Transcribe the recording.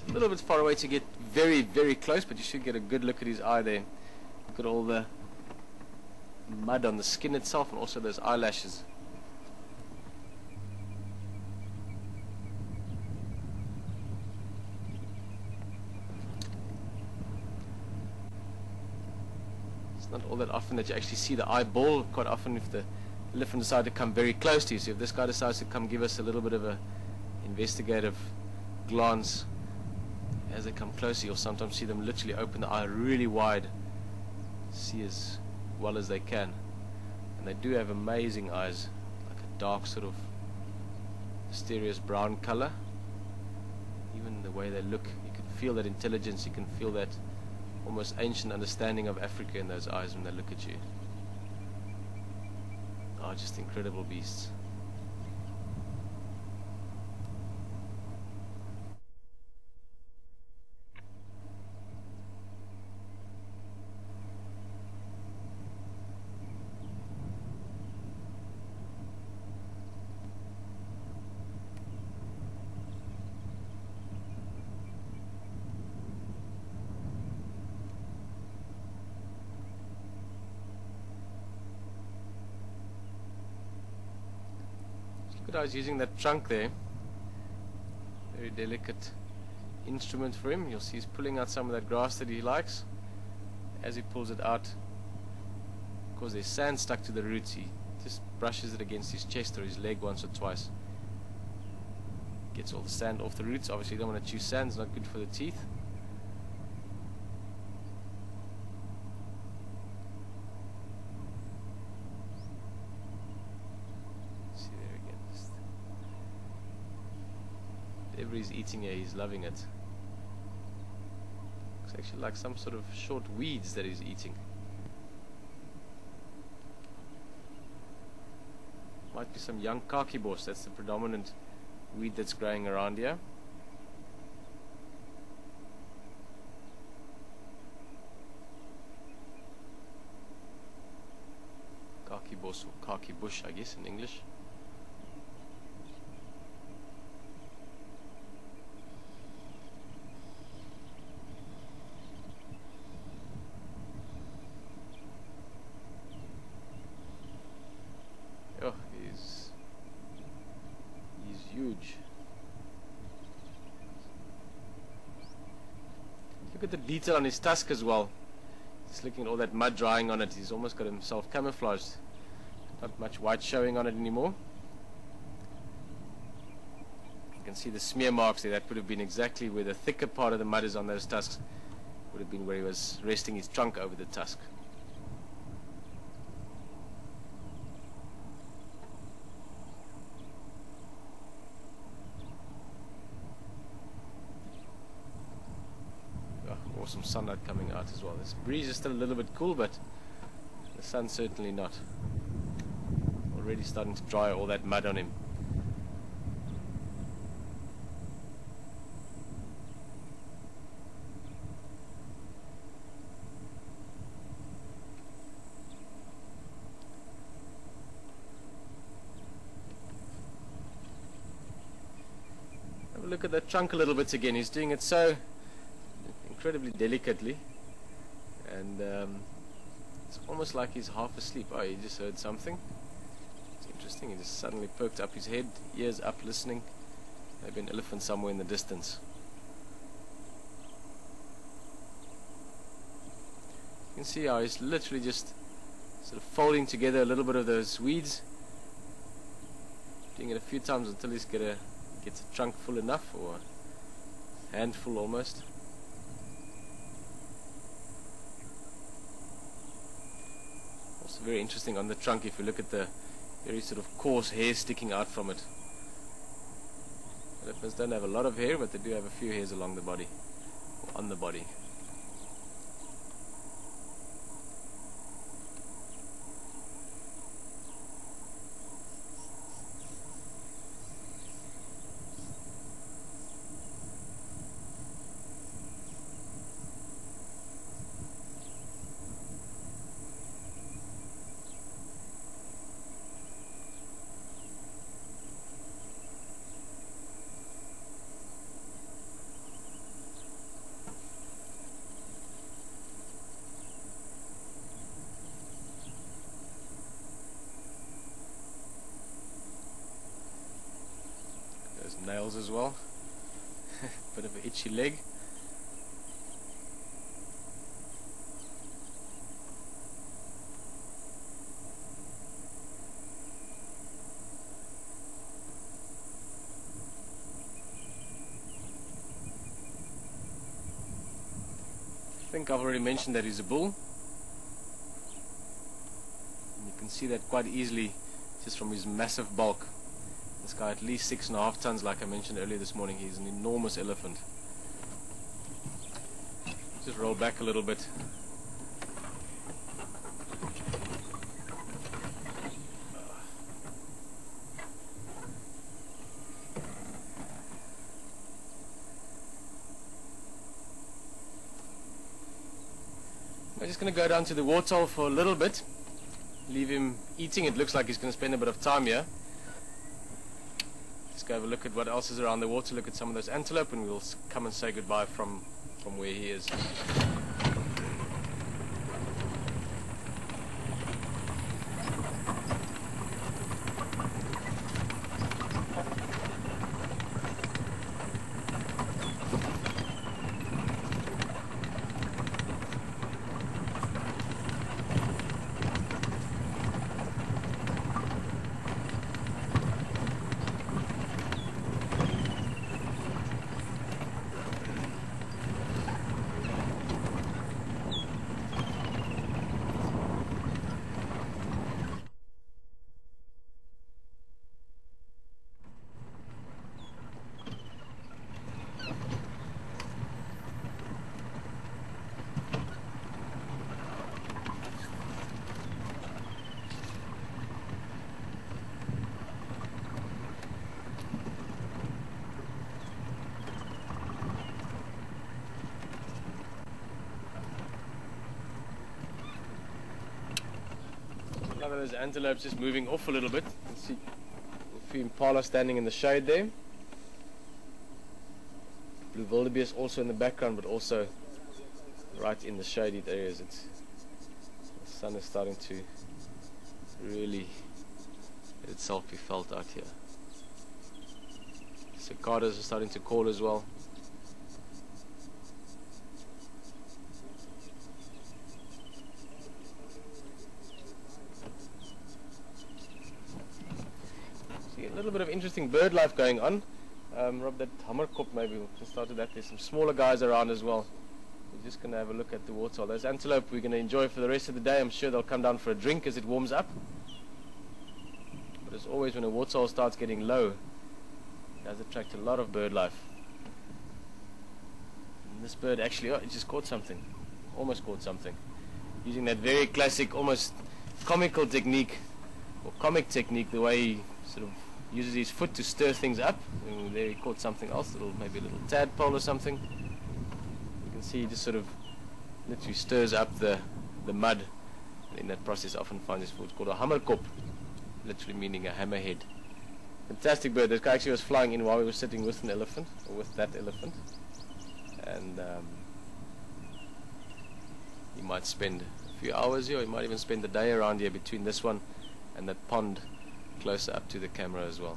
A little bit far away to get very, very close, but you should get a good look at his eye there. Look at all the mud on the skin itself and also those eyelashes. It's not all that often that you actually see the eyeball. Quite often if the elephant decides to come very close to you, so if this guy decides to come give us a little bit of a investigative glance as they come closer, you'll sometimes see them literally open the eye really wide, see as well as they can. And they do have amazing eyes, like a dark sort of mysterious brown color. Even the way they look, you can feel that intelligence, you can feel that almost ancient understanding of Africa in those eyes when they look at you. Oh, just incredible beasts. Look at how he's using that trunk there. Very delicate instrument for him. You'll see he's pulling out some of that grass that he likes. As he pulls it out, because there's sand stuck to the roots, he just brushes it against his chest or his leg once or twice. Gets all the sand off the roots. Obviously you don't want to chew sand, it's not good for the teeth. Whatever he's eating here, he's loving it. Looks actually like some sort of short weeds that he's eating. Might be some young kakibos, that's the predominant weed that's growing around here. Kakibos or kaki bush, I guess, in English. Oh, he's huge. Look at the detail on his tusk as well. Just looking at all that mud drying on it, he's almost got himself camouflaged. Not much white showing on it anymore. You can see the smear marks there. That would have been exactly where the thicker part of the mud is on those tusks. Would have been where he was resting his trunk over the tusk. Awesome sunlight coming out as well. This breeze is still a little bit cool, but the sun's certainly not. Already starting to dry all that mud on him. Have a look at that trunk a little bit again. He's doing it so incredibly delicately, and it's almost like he's half asleep. Oh, he just heard something. It's interesting. He just suddenly perked up his head, ears up, listening. Maybe an elephant somewhere in the distance. You can see how he's literally just sort of folding together a little bit of those weeds, doing it a few times until he's gets a trunk full enough, or a handful almost. Also very interesting on the trunk, if you look at the very sort of coarse hair sticking out from it. Elephants don't have a lot of hair, but they do have a few hairs along the body, or on the body. Those nails as well. Bit of an itchy leg. I think I've already mentioned that he's a bull. And you can see that quite easily just from his massive bulk. This guy at least 6.5 tons, like I mentioned earlier this morning. He's an enormous elephant. Just roll back a little bit. I'm just going to go down to the waterhole for a little bit. Leave him eating. It looks like he's going to spend a bit of time here. Go have a look at what else is around the water, look at some of those antelope, and we'll come and say goodbye from where he is. Another of those antelopes just moving off a little bit. You can see a few impala standing in the shade there. Blue wildebeest also in the background, but also right in the shaded areas. The sun is starting to really let itself be felt out here. Cicadas are starting to call as well. A little bit of interesting bird life going on. Rob, that hammerkop, maybe we can start with that. There's some smaller guys around as well. We're just going to have a look at the water. Those antelope we're going to enjoy for the rest of the day. I'm sure they'll come down for a drink as it warms up. But as always, when a waterhole starts getting low, it does attract a lot of bird life. And this bird actually, it just caught something. Almost caught something. Using that very classic, almost comical technique, or comic technique, the way he sort of uses his foot to stir things up. And there he caught something else, maybe a little tadpole or something. You can see he just sort of literally stirs up the mud, and in that process often finds his food. It's called a hammerkop, literally meaning a hammerhead. Fantastic bird. This guy actually was flying in while we were sitting with an elephant, or with that elephant, and he might spend a few hours here, or he might even spend the day around here between this one and that pond closer up to the camera as well.